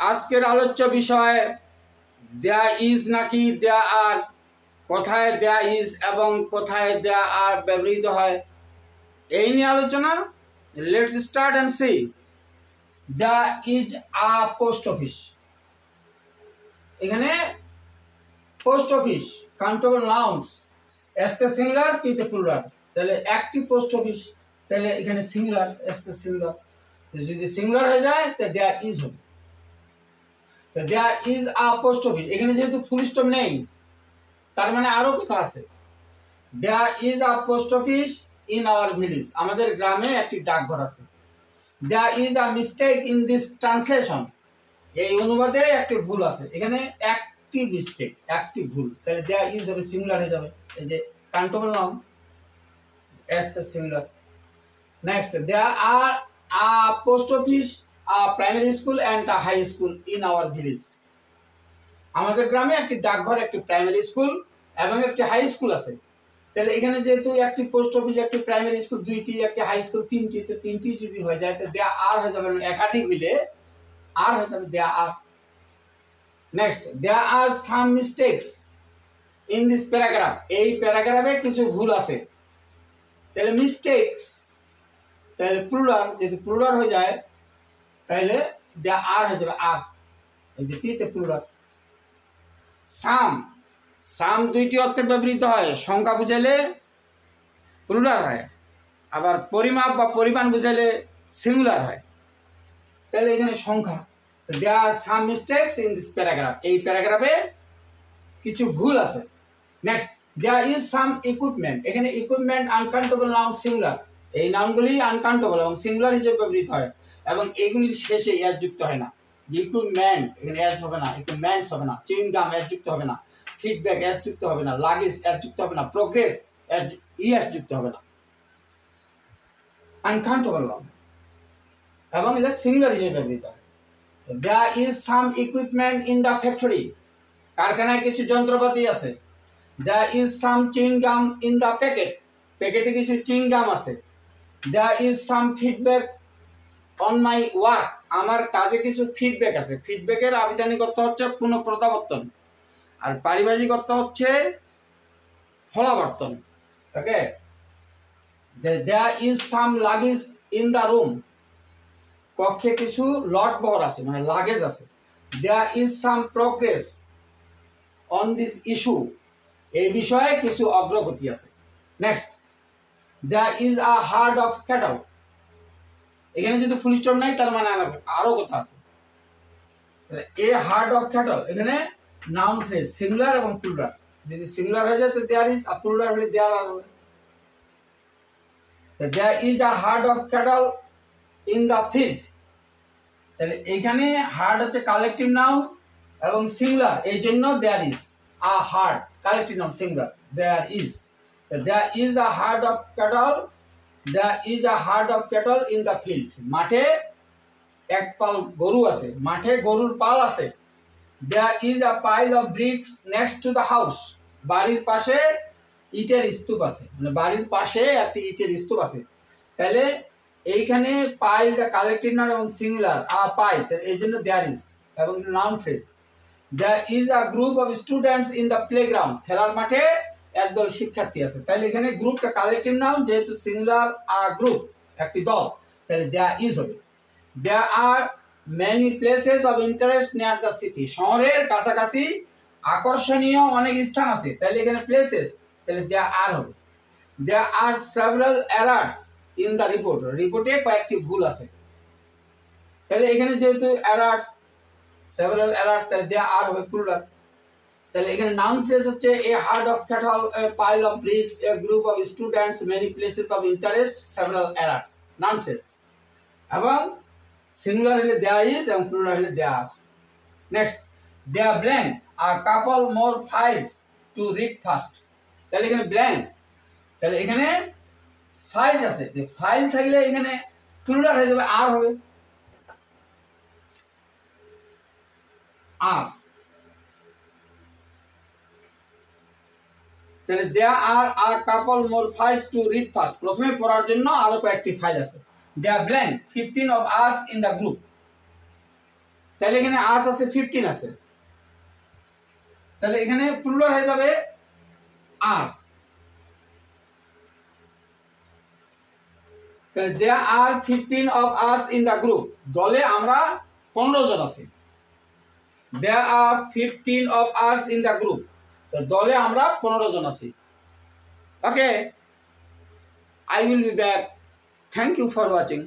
আজকের আলোচ্য বিষয় দেয়া ইজ নাকি দেয়া আর, কোথায় দেয়া ইজ এবং কোথায় দেয়া আর ব্যবহৃত হয় এই নিয়ে আলোচনা। Let's start and see. There is a post office. এখানে পোস্ট অফিস কাউন্টেবল নাউন্স, এসতে সিঙ্গুলার পিতে প্লুরাল। তাহলে একটি পোস্ট অফিস, তাহলে এখানে সিঙ্গুলার এসতে সিঙ্গুলার। যদি সিঙ্গুলার হয়ে যায় তাহলে দেয়া ইজ হবে। দেয়া ইজ আ পোস্ট অফিস, এখানে যেহেতু ফুল স্টপ নেই তার মানে আরো কথা আছে। দেয়া is a post office in our village, আমাদের গ্রামে একটি ডাকঘর আছে। দেয়া is a mistake in this translation, এই অনুবাদে একটি ভুল আছে। এখানে একটি মিস্টেক, একটি ভুল, তাহলে দেয়া ইজ হবে সিঙ্গুলার হয়ে যাবে। এই যে countable noun S the singular. Next, there are a post office, a primary school and a high school in our village, আমাদের গ্রামে একটি ডাকঘর, একটি প্রাইমারি স্কুল এবং একটি হাই স্কুল আছে। তাহলে এখানে যেহেতু একটি পোস্ট অফিস, একটি প্রাইমারি স্কুল দুইটি, একটি হাই স্কুল তিনটি, তো তিনটি যদি হয়ে যায় তো দেয়া আর হয়ে যাবে, একাধিক হইলে আর হয়ে যাবে there are. Next, there are some mistakes in this paragraph, এই প্যারাগ্রাফে কিছু ভুল আছে। তাহলে মিস্টেকস, তাহলে প্লুরাল, যদি প্লুরাল হয়ে যায় তাহলে দেয়া আর হয়ে যাবে আর, এই যে পিতে প্লুরাল। সাম, সাম দুইটি অর্থে ব্যবহৃত হয়। সংখ্যা বুঝাইলে প্লুরাল হয়, আবার পরিমাপ বা পরিমাণ বুঝাইলে সিঙ্গুলার হয়। তাহলে এখানে সংখ্যা। There are some mistakes in this paragraph, এই প্যারাগ্রাফে কিছু ভুল আছে। Next, there is some equipment, এখানে ইকুইপমেন্ট আনকাউন্টেবল নাউন সিঙ্গুলার, এই নাউনগুলি আনকাউন্টেবল এবং সিঙ্গুলার হিসেবে ব্যবহৃত হয় এবং এগুলির শেষে এস যুক্ত হয় না। ইকুইপমেন্ট এখানে এস হবে না, ইকুইপমেন্টস হবে না, চুইং গাম এস যুক্ত হবে না, ফিডব্যাক এস যুক্ত হবে না, লাগেজ এস যুক্ত হবে না, প্রোগ্রেস এস যুক্ত হবে না। আনকাউন্টেবল নাউন এবং এটা সিঙ্গুলার হিসেবে ব্যবহৃত হয়। There is some equipment in the factory, কারখানায় কিছু যন্ত্রপাতি আছে। There is some chewing gum in the packet, প্যাকেটে কিছু চুইং গাম আছে। There is some feedback on my work, আমার কাজে কিছু ফিডব্যাক আছে। ফিডব্যাকের আবিধানিক অর্থ হচ্ছে পুনঃপ্রত্যাবর্তন আর পারিভাষিক অর্থ হচ্ছে ফলাবর্তন। Okay, there is some luggage in the room, কক্ষে কিছু লট বহর আছে মানে লাগেজ আছে। There is some progress on this issue, এই বিষয়ে কিছু অগ্রগতি আছে। Next, there is a herd of cattle, এখানে যদি ফুল স্টপ নাই তার মানে আরো কথা আছে। এ হার্ড অফ ক্যাটল, এখানে নাউন ফ্রেজ সিঙ্গুলার এবং প্লুরাল, যদি সিঙ্গুলার হয়ে যায় তো দেয়ার ইজ, আর প্লুরাল হলে দেয়ার আর হবে। There is a herd of cattle in the field, তাহলে এইখানে হার্ড হচ্ছে কালেকটিভ নাউন এবং সিঙ্গুলার, এই জন্য there is a herd, collective noun singular, there is. There is a herd of cattle, there is a herd of cattle in the field, মাঠে এক পাল গরু আছে, মাঠে গরুর পাল আছে। There is a pile of bricks next to the house, বাড়ির পাশে ইটের স্তূপ আছে, মানে বাড়ির পাশে একটি ইটের স্তূপ আছে। তাহলে এইখানে পাইলটা কালেকটিভ নাউন এবং সিঙ্গুলার আ পাই, এই জন্য দেয়ার ইজ এবং noun phrase. There is a group of students in the playground, খেলার মাঠে একদল শিক্ষার্থী আছে। তাহলে এখানে গ্রুপটা কালেকটিভ নাউন, যেহেতু সিঙ্গুলার আ গ্রুপ একটি দল, তাহলে দেয়ার ইজ হবে। There are many places of interest near the city, শহরের কাছাকাছি আকর্ষণীয় অনেক স্থান আছে। তাহলে এখানে প্লেসেস, তাহলে দেয়ার আর হবে। There are several errors in the report, রিপোর্টে কয়েকটি ভুল আছে। তাহলে এখানে যেহেতু এরার্স, সেভারাল এরার্স, তাহলে দেয়ার আর হবে প্লুরাল। তাহলে এখানে নাউন ফ্রেজ হচ্ছে a herd of cattle, a pile of bricks, a group of students, many places of interest, several errors, noun phrase. এবং সিঙ্গুলার হলে দেয়ার ইজ এবং plural হলে there. Next, there blank a couple more files to read first, তাহলে এখানে blank, তাহলে এখানে files আছে, file থাকলে এখানে প্লুরাল হয়ে যাবে, আর হবে আর। তাহলে there R a couple more files to read first, প্রথমে পড়ার জন্য আরো কয়েকটি ফাইল আছে। দেয়ার blank 15 of us in the group, তাহলে এখানে আস আছে 15 আছে, তাহলে এখানে প্লুরাল হয়ে যাবে আর। তাহলে there R 15 of us in the group, দলে আমরা 15 জন আছি। দেয়ার আর 15 of us in the group, তো দলে আমরা 15 জন আছি। ওকে, I will be back. Thank you for watching.